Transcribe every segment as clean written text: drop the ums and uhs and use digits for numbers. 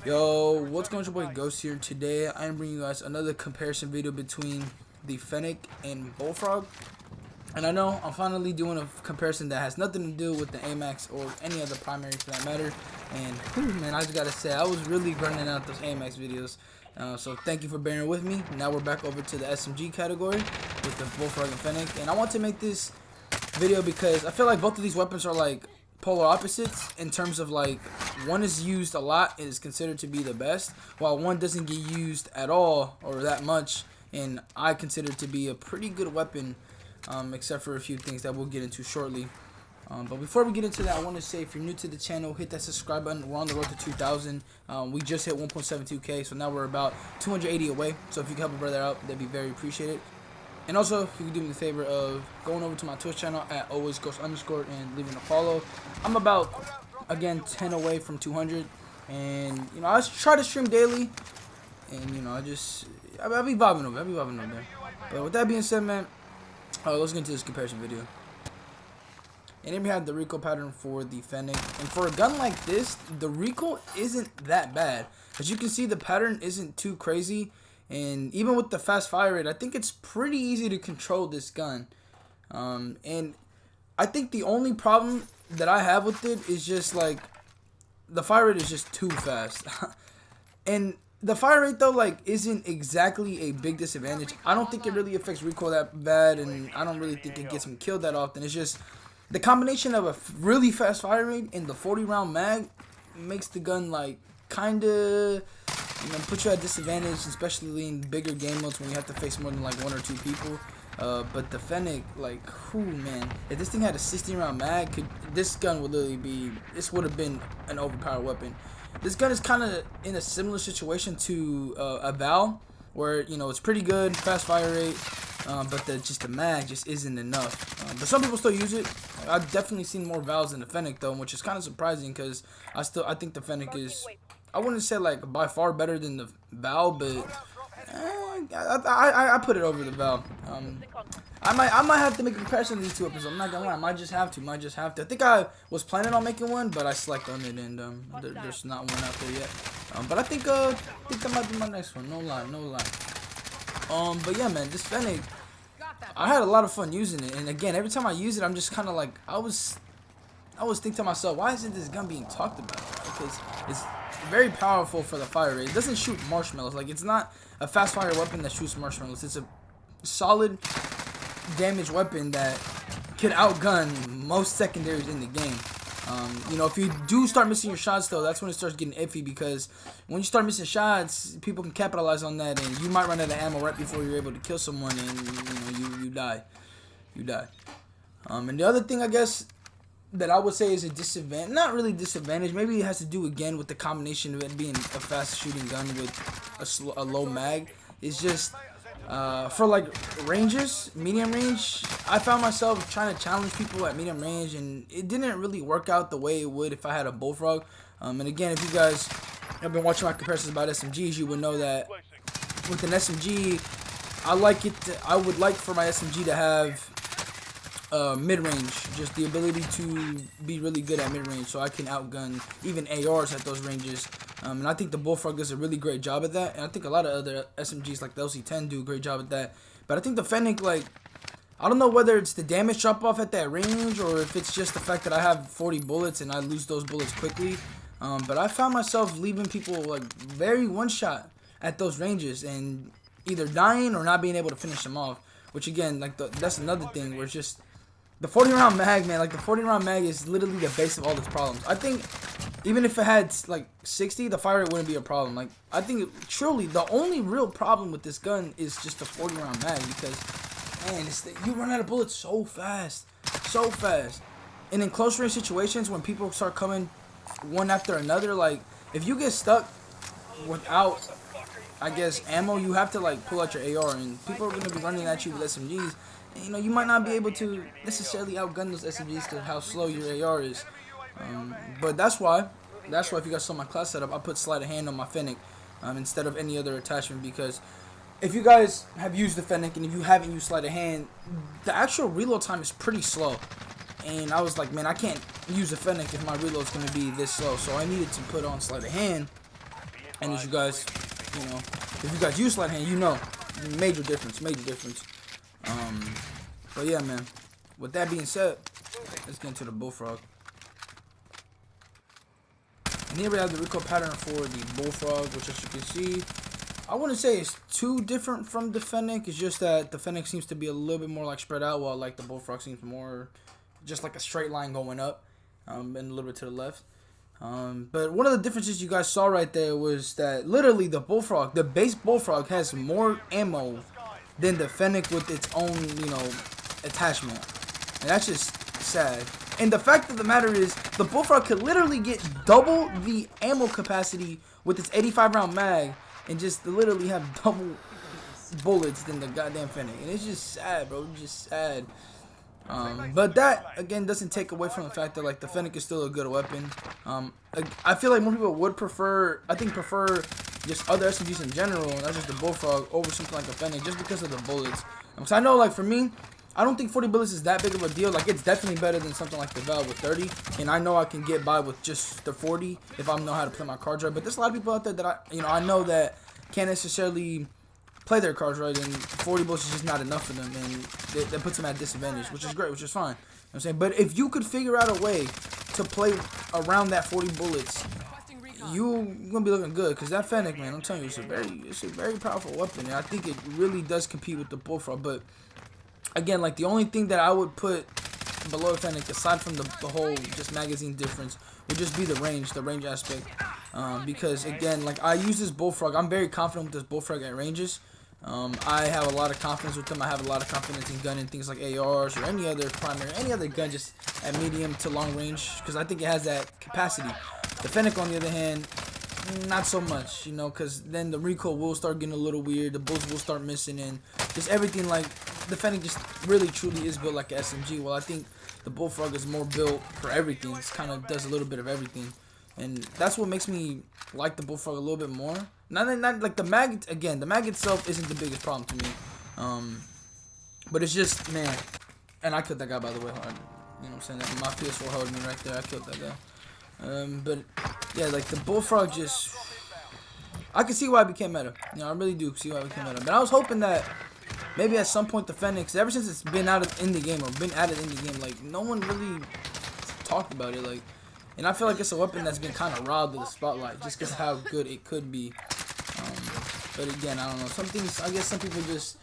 Yo, what's going on, your boy Ghost here. Today I am bringing you guys another comparison video between the Fennec and Bullfrog. And I know I'm finally doing a comparison that has nothing to do with the AMAX or any other primary for that matter. And whew, man, I just gotta say, I was really grinding out those AMAX videos. So thank you for bearing with me. Now we're back over to the SMG category with the Bullfrog and Fennec. And I want to make this video because I feel like both of these weapons are like polar opposites in terms of like one is used a lot and is considered to be the best, while one doesn't get used at all or that much and I consider it to be a pretty good weapon, except for a few things that we'll get into shortly. But before we get into that, I want to say if you're new to the channel, hit that subscribe button. We're on the road to 2,000. We just hit 1.72k, so now we're about 280 away. So if you can help a brother out, that'd be very appreciated. And also, if you could do me the favor of going over to my Twitch channel at alwaysghost_ and leaving a follow. I'm about, again, 10 away from 200. And, you know, I try to stream daily. And, you know, I'll be vibing over there. But with that being said, man, let's get into this comparison video. And then we have the recoil pattern for the Fennec. And for a gun like this, the recoil isn't that bad. As you can see, the pattern isn't too crazy. And even with the fast fire rate, I think it's pretty easy to control this gun. And I think the only problem that I have with it is just like the fire rate is just too fast. And the fire rate though like isn't exactly a big disadvantage. I don't think it really affects recoil that bad, and I don't really think it gets him killed that often. It's just the combination of a really fast fire rate and the 40-round mag makes the gun like kinda, you know, put you at disadvantage, especially in bigger game modes when you have to face more than like 1 or 2 people. But the Fennec, like, whew, man, if this thing had a 16-round mag, this gun would literally be, this would have been an overpowered weapon. This gun is kind of in a similar situation to a Val, where, you know, it's pretty good, fast fire rate, but the mag just isn't enough. But some people still use it. I've definitely seen more Vals than the Fennec though, which is kind of surprising because I think the Fennec is, I wouldn't say like by far better than the Val, but I put it over the Val. I might have to make a comparison of these two weapons. I'm not gonna lie, I might just have to. I think I was planning on making one, but I slept on it, and there's not one out there yet. But I think that might be my next one. No lie. But yeah, man, this Fennec, I had a lot of fun using it, and again, every time I use it, I'm just kind of like, I was thinking to myself, why isn't this gun being talked about? Because it's very powerful for the fire rate. It doesn't shoot marshmallows. Like, it's not a fast fire weapon that shoots marshmallows. It's a solid damage weapon that can outgun most secondaries in the game. You know, if you do start missing your shots though, that's when it starts getting iffy, because when you start missing shots, people can capitalize on that, and you might run out of ammo right before you're able to kill someone, and you know, you die. And the other thing I guess that I would say is a disadvantage, not really disadvantage, maybe it has to do again with the combination of it being a fast shooting gun with a low mag, is just for like ranges, medium range, I found myself trying to challenge people at medium range, and it didn't really work out the way it would if I had a Bullfrog. And again, if you guys have been watching my comparisons about SMGs, you would know that with an SMG, I would like for my SMG to have mid-range, just the ability to be really good at mid-range, so I can outgun even ARs at those ranges. And I think the Bullfrog does a really great job at that, and I think a lot of other SMGs like the LC-10 do a great job at that. But I think the Fennec, like, I don't know whether it's the damage drop-off at that range, or if it's just the fact that I have 40 bullets and I lose those bullets quickly. But I found myself leaving people like very one-shot at those ranges and either dying or not being able to finish them off. Which again, like that's another thing where it's just the 40-round mag, man. Like the 40-round mag is literally the base of all its problems. I think even if it had like 60, the fire rate wouldn't be a problem. Like I think truly the only real problem with this gun is just the 40-round mag, because man, you run out of bullets so fast. And in close range situations, when people start coming one after another, like if you get stuck without, I guess, ammo, you have to like pull out your AR, and people are going to be running at you with SMGs. And, you know, you might not be able to necessarily outgun those SMGs to how slow your AR is. But that's why if you guys saw my class setup, I put sleight of hand on my Fennec instead of any other attachment, because if you guys have used the Fennec and if you haven't used sleight of hand, the actual reload time is pretty slow. And I was like, man, I can't use the Fennec if my reload is going to be this slow. So I needed to put on sleight of hand And as you guys, you know, if you guys use sleight hand, you know, major difference, major difference. But yeah, man. With that being said, let's get into the Bullfrog. And here we have the recoil pattern for the Bullfrog, which, as you can see, I wouldn't say it's too different from the Fennec. It's just that the Fennec seems to be a little bit more like spread out, while like the Bullfrog seems more just like a straight line going up, and a little bit to the left. But one of the differences you guys saw right there was that literally the Bullfrog, the base Bullfrog, has more ammo than the Fennec with its own, you know, attachment. And that's just sad. And the fact of the matter is, the Bullfrog could literally get double the ammo capacity with its 85 round mag and just literally have double bullets than the goddamn Fennec. And it's just sad, bro. It's just sad. But that again doesn't take away from the fact that like the Fennec is still a good weapon. I feel like more people would prefer just other SMGs in general, not just the Bullfrog, over something like the Fennec, just because of the bullets. So I know, like, for me, I don't think 40 bullets is that big of a deal. Like, it's definitely better than something like the Valve with 30, and I know I can get by with just the 40 if I know how to play my cards right. But there's a lot of people out there that I know that can't necessarily play their cards right, and 40 bullets is just not enough for them, and that puts them at disadvantage, which is great, which is fine. You know what I'm saying? But if you could figure out a way to play around that 40 bullets, you're gonna be looking good, because that Fennec, man, I'm telling you, it's a very powerful weapon, and I think it really does compete with the Bullfrog. But again, like, the only thing that I would put below the Fennec, aside from the whole just magazine difference, would just be the range aspect. Because again, like, I use this Bullfrog, I'm very confident with this Bullfrog at ranges. I have a lot of confidence with them. I have a lot of confidence in gunning things like ARs or any other primary, any other gun just at medium to long range, because I think it has that capacity. The Fennec, on the other hand, not so much, you know, because then the recoil will start getting a little weird, the bullets will start missing, and just everything. Like, the Fennec just really truly is built like an SMG. Well, I think the Bullfrog is more built for everything. It kind of does a little bit of everything, and that's what makes me like the Bullfrog a little bit more. Not like the mag. Again, the mag itself isn't the biggest problem to me, but it's just, man. And I killed that guy, by the way. Hard. You know what I'm saying? My PS4 held me right there. I killed that guy. But yeah, like, the Bullfrog just, I can see why it became meta. You know, I really do see why it became meta. But I was hoping that maybe at some point the Fennec, ever since it's been out in the game, or been added in the game, like, no one really talked about it. Like, and I feel like it's a weapon that's been kind of robbed of the spotlight just because of how good it could be. But again, I don't know. Some things, I guess some people just,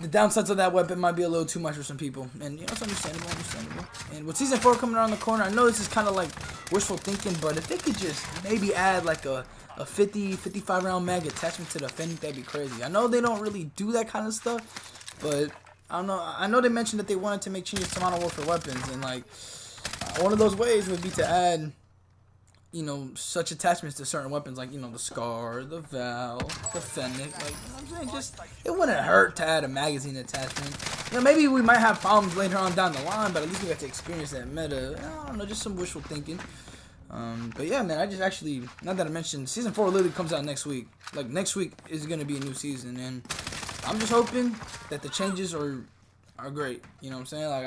the downsides of that weapon might be a little too much for some people. And, you know, it's understandable. And with Season 4 coming around the corner, I know this is kind of like wishful thinking, but if they could just maybe add like a 55 round mag attachment to the Fennec, that'd be crazy. I know they don't really do that kind of stuff, but I don't know. I know they mentioned that they wanted to make changes to Modern Warfare weapons, and like, one of those ways would be to add, you know, such attachments to certain weapons, like, you know, the Scar, the Valve, the Fennec. Like, you know what I'm saying? Just, it wouldn't hurt to add a magazine attachment. You know, maybe we might have problems later on down the line, but at least we got to experience that meta. I don't know, just some wishful thinking. But yeah, man, I just actually, now that I mentioned, Season 4 literally comes out next week. Like, next week is going to be a new season, and I'm just hoping that the changes are great. You know what I'm saying? Like,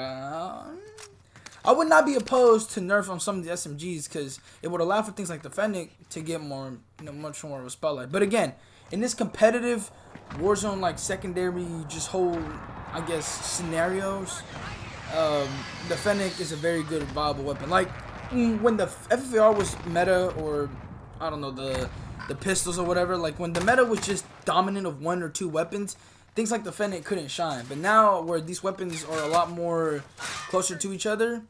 I would not be opposed to nerf on some of the SMGs, because it would allow for things like the Fennec to get more, you know, much more of a spotlight. But again, in this competitive Warzone, like, secondary, just whole, I guess, scenarios, the Fennec is a very good, viable weapon. Like, when the FFAR was meta, or, I don't know, the pistols or whatever, like, when the meta was just dominant of one or two weapons, things like the Fennec couldn't shine. But now, where these weapons are a lot more closer to each other,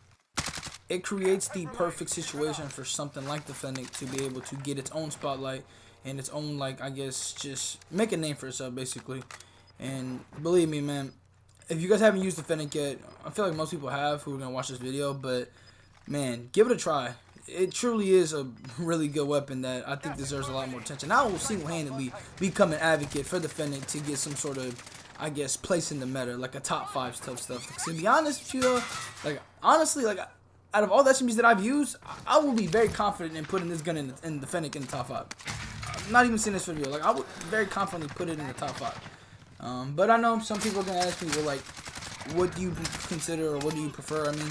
it creates the perfect situation for something like the Fennec to be able to get its own spotlight and its own, like, I guess, just make a name for itself, basically. And believe me, man, if you guys haven't used the Fennec yet, I feel like most people have who are going to watch this video, but, man, give it a try. It truly is a really good weapon that I think deserves a lot more attention. I will single-handedly become an advocate for the Fennec to get some sort of, I guess, place in the meta, like a top 5 type stuff. Because to be honest with you, like, honestly, like, out of all the SMGs that I've used, I will be very confident in putting this gun in the Fennec in the top 5. I'm not even seeing this video. Like, I would very confidently put it in the top 5. But I know some people are going to ask me, well, like, what do you consider or what do you prefer? I mean,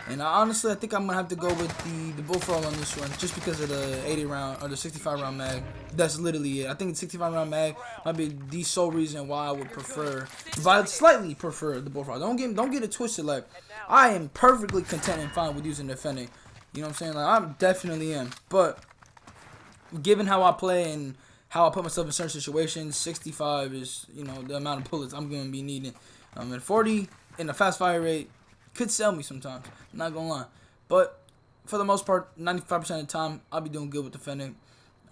And honestly, I think I'm gonna have to go with the Bullfrog on this one, just because of the 80 round or the 65 round mag. That's literally it. I think the 65 round mag might be the sole reason why I would prefer, but I slightly prefer the Bullfrog. Don't get it twisted. Like, I am perfectly content and fine with using the Fennec. You know what I'm saying? Like, I definitely am. But given how I play and how I put myself in certain situations, 65 is, you know, the amount of bullets I'm gonna be needing. And 40 in the fast fire rate could sell me sometimes. I'm not gonna lie, but for the most part, 95% of the time, I'll be doing good with the Fennec.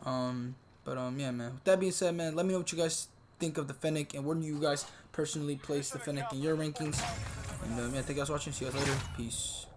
Yeah, man. With that being said, man, let me know what you guys think of the Fennec and where do you guys personally place the Fennec in your rankings. And yeah, thank you guys for watching. See you guys later. Peace.